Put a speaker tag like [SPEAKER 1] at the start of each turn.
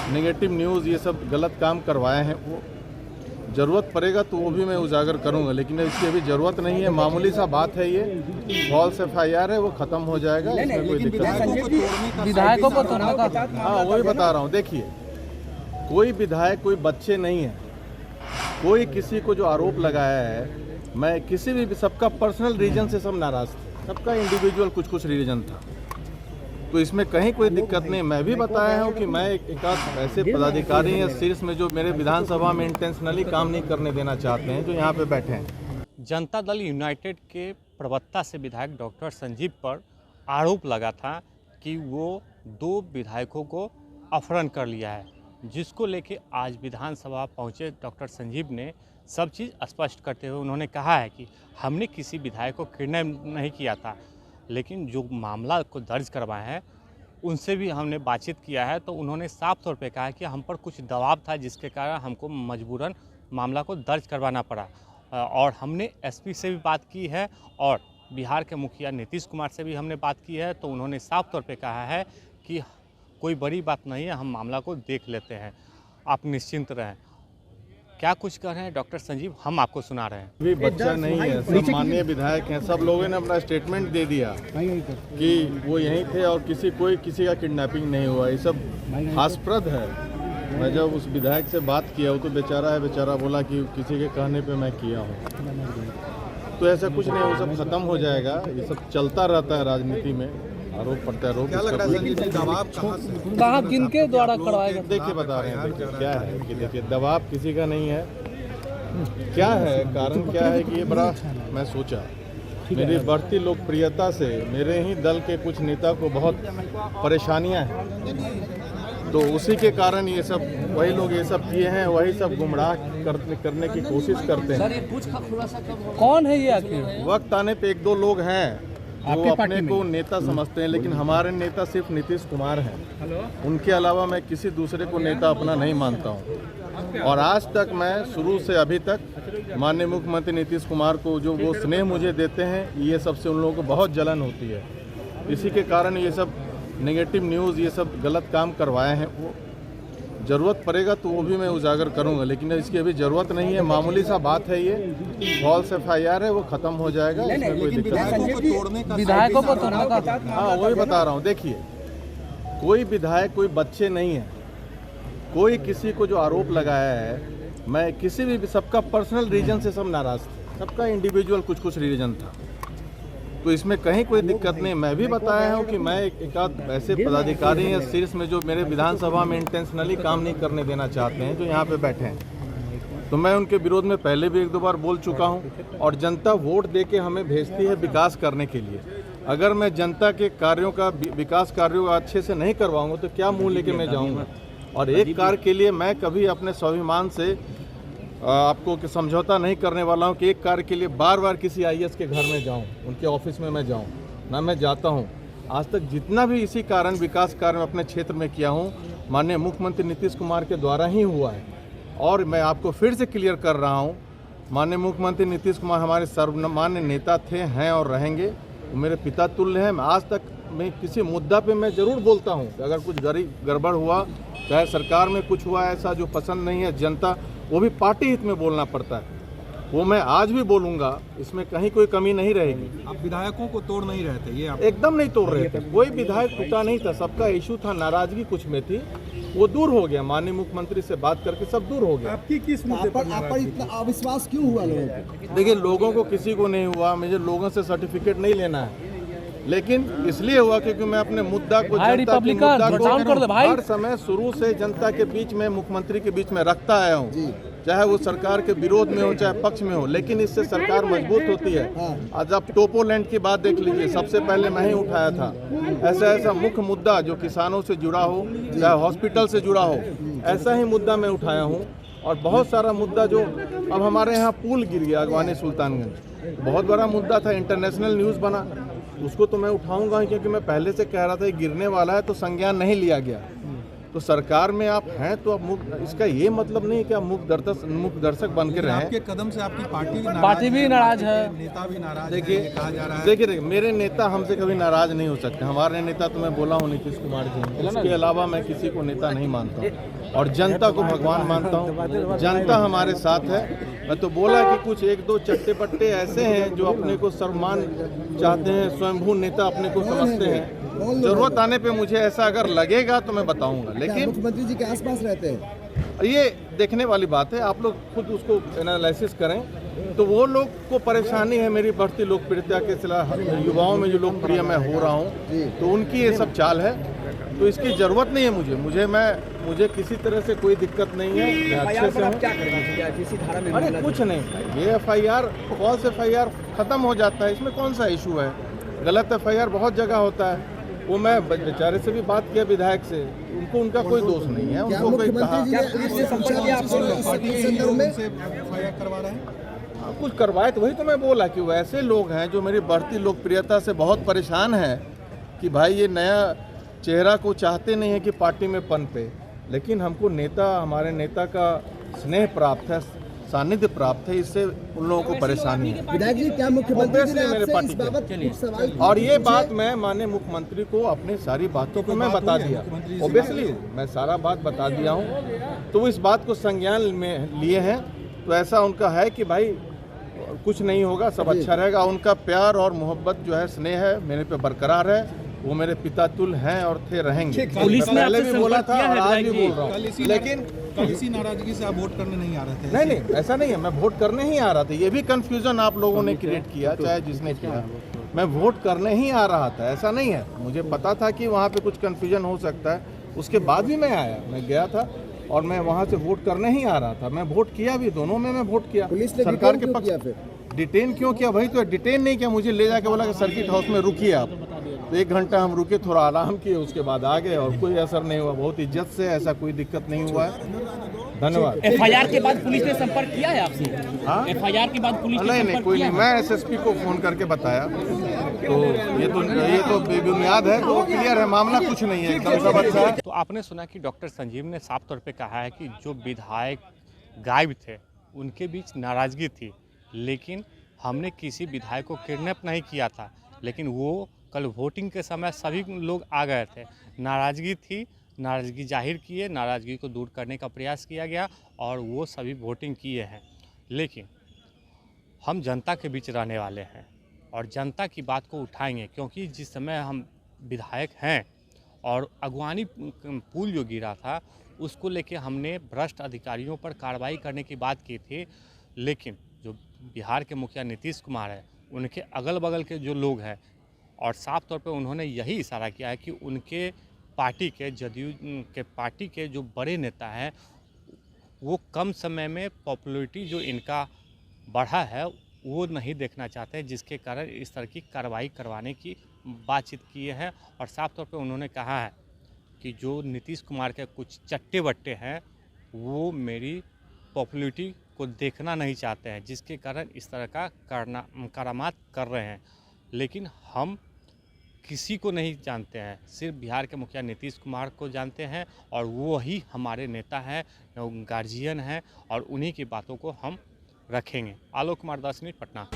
[SPEAKER 1] Negative news ये सब गलत काम करवाए हैं, वो ज़रूरत पड़ेगा तो वो भी मैं उजागर करूंगा, लेकिन इसकी अभी ज़रूरत नहीं है। मामूली सा बात है, ये फॉल्स FIR है, वो ख़त्म हो जाएगा, इसमें कोई दिक्कत नहीं।
[SPEAKER 2] विधायकों को तोड़ने का,
[SPEAKER 1] हाँ वही बता रहा हूँ। देखिए, कोई विधायक कोई बच्चे नहीं है, कोई किसी को जो आरोप लगाया है, मैं किसी भी सबका पर्सनल रीजन से सब नाराज़ थे, सबका इंडिविजुअल कुछ रीजन था, तो इसमें कहीं कोई दिक्कत नहीं। मैं भी बताया हूँ कि मैं एक आध ऐसे पदाधिकारी हैं शीर्ष में जो मेरे विधानसभा में इंटेंशनली काम नहीं करने देना चाहते हैं, जो यहाँ पे बैठे हैं।
[SPEAKER 3] जनता दल यूनाइटेड के प्रवक्ता से विधायक डॉक्टर संजीव पर आरोप लगा था कि वो 2 विधायकों को अपहरण कर लिया है, जिसको लेके आज विधानसभा पहुंचे डॉक्टर संजीव ने सब चीज़ स्पष्ट करते हुए उन्होंने कहा है कि हमने किसी विधायक को किडनैप नहीं किया था, लेकिन जो मामला को दर्ज करवाए हैं उनसे भी हमने बातचीत किया है, तो उन्होंने साफ तौर पे कहा है कि हम पर कुछ दबाव था, जिसके कारण हमको मजबूरन मामला को दर्ज करवाना पड़ा। और हमने SP से भी बात की है और बिहार के मुखिया नीतीश कुमार से भी हमने बात की है, तो उन्होंने साफ तौर पे कहा है कि कोई बड़ी बात नहीं है, हम मामला को देख लेते हैं, आप निश्चिंत रहें। क्या कुछ कह रहे हैं डॉक्टर संजीव, हम आपको सुना रहे हैं।
[SPEAKER 1] भी बच्चा नहीं है, सब माननीय विधायक हैं, सब लोगों ने अपना स्टेटमेंट दे दिया कि वो यहीं थे और किसी का किडनैपिंग नहीं हुआ। ये सब हास्यास्पद है। मैं जब उस विधायक से बात किया, वो तो बेचारा बोला कि किसी के कहने पे मैं किया हूँ, तो ऐसा कुछ नहीं, वो सब खत्म हो जाएगा। ये सब चलता रहता है राजनीति में, आरोप प्रत्यारोप।
[SPEAKER 2] दबाव किनके द्वारा करवाया गया?
[SPEAKER 1] देखिए बता रहे हैं, देखिए क्या है कि देखिए दबाव किसी का नहीं है। क्या है कारण, क्या है कि ये बड़ा, मैं सोचा मेरी बढ़ती लोकप्रियता से मेरे ही दल के कुछ नेता को बहुत परेशानियां हैं, तो उसी के कारण ये सब वही लोग ये सब किए हैं, वही सब गुमराह करने की कोशिश करते हैं।
[SPEAKER 2] कौन है ये आखिर?
[SPEAKER 1] वक्त आने पे 1-2 लोग हैं जो अपने को नेता समझते हैं, लेकिन हमारे नेता सिर्फ नीतीश कुमार हैं। उनके अलावा मैं किसी दूसरे को नेता अपना नहीं मानता हूं। और आज तक मैं शुरू से अभी तक माननीय मुख्यमंत्री नीतीश कुमार को जो वो स्नेह मुझे देते हैं, ये सबसे उन लोगों को बहुत जलन होती है। इसी के कारण ये सब नेगेटिव न्यूज़ ये सब गलत काम करवाए हैं, वो ज़रूरत पड़ेगा तो वो भी मैं उजागर करूंगा, लेकिन इसकी अभी ज़रूरत नहीं है। मामूली सा बात है, ये फॉल्स FIR है, वो ख़त्म हो जाएगा, इसमें कोई दिक्कत नहीं।
[SPEAKER 2] विधायकों को तोड़ने का,
[SPEAKER 1] हाँ वही बता रहा हूँ। देखिए, कोई विधायक कोई बच्चे नहीं है, कोई किसी को जो आरोप लगाया है, मैं किसी भी सबका पर्सनल रीजन से सब नाराज़ थे, सबका इंडिविजुअल कुछ रीजन था, तो इसमें कहीं कोई दिक्कत नहीं। मैं भी बताया हूँ कि मैं एक आध ऐसे पदाधिकारी हैं शीर्ष में जो मेरे विधानसभा में इंटेंशनली काम नहीं करने देना चाहते हैं, जो यहाँ पे बैठे हैं, तो मैं उनके विरोध में पहले भी 1-2 बार बोल चुका हूँ। और जनता वोट दे के हमें भेजती है विकास करने के लिए। अगर मैं जनता के कार्यों का, विकास कार्यों का अच्छे से नहीं करवाऊँगा तो क्या मुँह लेके मैं जाऊँगा। और एक कार्य के लिए मैं कभी अपने स्वाभिमान से आपको समझौता नहीं करने वाला हूं कि एक कार्य के लिए बार किसी IAS के घर में जाऊं, उनके ऑफिस में मैं जाऊं ना। मैं जाता हूं, आज तक जितना भी इसी कारण विकास कार्य अपने क्षेत्र में किया हूं, माननीय मुख्यमंत्री नीतीश कुमार के द्वारा ही हुआ है। और मैं आपको फिर से क्लियर कर रहा हूं, माननीय मुख्यमंत्री नीतीश कुमार हमारे सर्वमान्य नेता थे, हैं और रहेंगे। वो मेरे पिता तुल्य हैं। आज तक मैं किसी मुद्दा पे मैं ज़रूर बोलता हूँ, अगर कुछ गड़बड़ हुआ, चाहे सरकार में कुछ हुआ ऐसा जो पसंद नहीं है जनता, वो भी पार्टी हित में बोलना पड़ता है, वो मैं आज भी बोलूँगा, इसमें कहीं कोई कमी नहीं रहेगी।
[SPEAKER 4] आप विधायकों को तोड़ नहीं रहे थे? ये आप
[SPEAKER 1] एकदम नहीं तोड़ रहे थे, कोई विधायक टूटा नहीं था, सबका इशू था, नाराजगी कुछ में थी, वो दूर हो गया। माननीय मुख्यमंत्री से बात करके सब दूर हो गया।
[SPEAKER 4] आपकी किस मुद्दे पर आप पर इतना अविश्वास क्यों हुआ लोगों को?
[SPEAKER 1] देखिए, लोगों को किसी को नहीं हुआ, मुझे लोगों से सर्टिफिकेट नहीं लेना है, लेकिन इसलिए हुआ क्योंकि मैं अपने मुद्दा को, जनता के मुद्दा को हर समय शुरू से जनता के बीच में, मुख्यमंत्री के बीच में रखता आया हूँ, चाहे वो सरकार के विरोध में हो चाहे पक्ष में हो, लेकिन इससे सरकार मजबूत होती है। आज आप टोपोलैंड की बात देख लीजिए, सबसे पहले मैं ही उठाया था। ऐसा मुख्य मुद्दा जो किसानों से जुड़ा हो, चाहे हॉस्पिटल से जुड़ा हो, ऐसा ही मुद्दा मैं उठाया हूँ। और बहुत सारा मुद्दा जो अब हमारे यहाँ पुल गिर गया अगवानी सुल्तानगंज, बहुत बड़ा मुद्दा था, इंटरनेशनल न्यूज़ बना, उसको तो मैं उठाऊंगा, क्योंकि मैं पहले से कह रहा था गिरने वाला है, तो संज्ञान नहीं लिया गया। तो सरकार में आप हैं तो आप इसका ये मतलब नहीं कि आप मुख दर्शक बन के रहें।
[SPEAKER 5] आपके कदम से आपकी
[SPEAKER 2] पार्टी भी नाराज है,
[SPEAKER 5] नेता भी नाराज है,
[SPEAKER 1] देखिए
[SPEAKER 5] कहा जा रहा है।
[SPEAKER 1] देखिए मेरे नेता हमसे कभी नाराज नहीं हो सकते। हमारे नेता तो मैं बोला हूँ नीतीश कुमार जी हैं। इसके अलावा मैं किसी को नेता नहीं मानता हूँ और जनता को भगवान मानता हूँ। जनता हमारे साथ है। मैं तो बोला कि कुछ एक दो चट्टे पट्टे ऐसे हैं जो अपने को सर्वमान चाहते हैं, स्वयंभू नेता अपने को समझते हैं। जरूरत आने पे मुझे ऐसा अगर लगेगा तो मैं बताऊंगा, लेकिन
[SPEAKER 4] मुख्यमंत्री जी के आसपास रहते हैं,
[SPEAKER 1] ये देखने वाली बात है। आप लोग खुद उसको एनालिसिस करें तो वो लोग को परेशानी है मेरी बढ़ती लोकप्रियता के सिलसिला, युवाओं में जो लोकप्रिय मैं हो रहा हूँ, तो उनकी ये सब चाल है। तो इसकी ज़रूरत नहीं है मुझे किसी तरह से कोई दिक्कत नहीं है। मैं अच्छे से हूँ। अरे कुछ नहीं, ये FIR फॉल्स FIR ख़त्म हो जाता है। इसमें कौन सा इशू है? गलत FIR बहुत जगह होता है। वो मैं बेचारे से भी बात किया, विधायक से, उनका कोई दोष नहीं है। उनको कोई कहा
[SPEAKER 5] करवा रहे हैं
[SPEAKER 1] कुछ करवाए तो वही तो मैं बोला कि वैसे लोग हैं जो मेरी बढ़ती लोकप्रियता से बहुत परेशान हैं कि भाई ये नया चेहरा को चाहते नहीं है कि पार्टी में पनपे, लेकिन हमको हमारे नेता का स्नेह प्राप्त है, सानिध्य प्राप्त है, इससे उन लोगों को परेशानी है।
[SPEAKER 4] विधायक जी क्या मुख्यमंत्री जी ने
[SPEAKER 1] मेरे
[SPEAKER 4] आपसे
[SPEAKER 1] पार्टी
[SPEAKER 4] इस बाबत कुछ सवाल
[SPEAKER 1] और ये बात मैं माननीय मुख्यमंत्री को अपनी सारी बातों को मैं बता दिया। ओबियसली मैं सारा बात बता दिया हूँ, तो वो इस बात को संज्ञान में लिए हैं। तो ऐसा उनका है कि भाई कुछ नहीं होगा, सब अच्छा रहेगा। उनका प्यार और मोहब्बत जो है, स्नेह है, मेरे पे बरकरार है। वो मेरे पिता तुल्य हैं और थे, रहेंगे।
[SPEAKER 2] पुलिस ने
[SPEAKER 1] पहले भी बोला था और आज भी
[SPEAKER 2] जी।
[SPEAKER 1] बोल रहा हूँ, लेकिन
[SPEAKER 5] कल इसी नाराजगी से आप वोट करने नहीं आ रहे थे।
[SPEAKER 1] नहीं ऐसा नहीं है। मैं वोट करने ही आ रहा था। ये भी कंफ्यूजन आप लोगों ने क्रिएट किया, चाहे जिसने किया। मैं वोट करने ही आ रहा था, ऐसा नहीं है। मुझे पता था कि वहाँ पे कुछ कंफ्यूजन हो सकता है, उसके बाद भी मैं आया, मैं गया था और मैं वहाँ से वोट करने ही आ रहा था। मैं वोट किया भी, दोनों में मैं वोट किया।
[SPEAKER 4] पुलिस ने
[SPEAKER 1] सरकार के
[SPEAKER 4] डिटेन क्यों
[SPEAKER 1] पक्ष
[SPEAKER 4] किया फिर?
[SPEAKER 1] डिटेन क्यों किया? भाई तो डिटेन नहीं किया, मुझे ले जाके बोला कि सर्किट हाउस में रुकिए आप। तो 1 घंटा हम रुके, थोड़ा आराम किए, उसके बाद आ गए और कोई असर नहीं हुआ। बहुत इज्जत से, ऐसा कोई दिक्कत नहीं हुआ है। धन्यवाद।
[SPEAKER 2] FIR के बाद पुलिस ने संपर्क किया है आपसे?
[SPEAKER 1] हाँ,
[SPEAKER 2] FIR के बाद पुलिस ने
[SPEAKER 1] नहीं
[SPEAKER 2] संपर्क
[SPEAKER 1] कोई
[SPEAKER 2] किया
[SPEAKER 1] नहीं। मैं SSP को फ़ोन करके बताया, तो ये तो बेबुनियाद है, तो क्लियर है, मामला कुछ नहीं है, एकदम सब अच्छा है।
[SPEAKER 3] तो आपने सुना कि डॉक्टर संजीव ने साफ तौर पे कहा है कि जो विधायक गायब थे उनके बीच नाराज़गी थी, लेकिन हमने किसी विधायक को किडनैप नहीं किया था, लेकिन वो कल वोटिंग के समय सभी लोग आ गए थे। नाराज़गी थी, नाराज़गी जाहिर किए, नाराज़गी को दूर करने का प्रयास किया गया और वो सभी वोटिंग किए हैं। लेकिन हम जनता के बीच रहने वाले हैं और जनता की बात को उठाएंगे, क्योंकि जिस समय हम विधायक हैं और अगवानी पुल जो गिरा था उसको लेके हमने भ्रष्ट अधिकारियों पर कार्रवाई करने की बात की थी, लेकिन जो बिहार के मुखिया नीतीश कुमार है, उनके अगल बगल के जो लोग हैं, और साफ तौर पे उन्होंने यही इशारा किया है कि उनके पार्टी के, जदयू के पार्टी के जो बड़े नेता हैं, वो कम समय में पॉपुलैरिटी जो इनका बढ़ा है वो नहीं देखना चाहते हैं, जिसके कारण इस तरह की कार्रवाई करवाने की बातचीत किए हैं। और साफ तौर पे उन्होंने कहा है कि जो नीतीश कुमार के कुछ चट्टे बट्टे हैं वो मेरी पॉपुलैरिटी को देखना नहीं चाहते हैं, जिसके कारण इस तरह का करामात कर रहे हैं। लेकिन हम किसी को नहीं जानते हैं, सिर्फ बिहार के मुखिया नीतीश कुमार को जानते हैं और वो ही हमारे नेता हैं, गार्जियन हैं और उन्हीं की बातों को हम रखेंगे। आलोक कुमार 10 मिनट, पटना।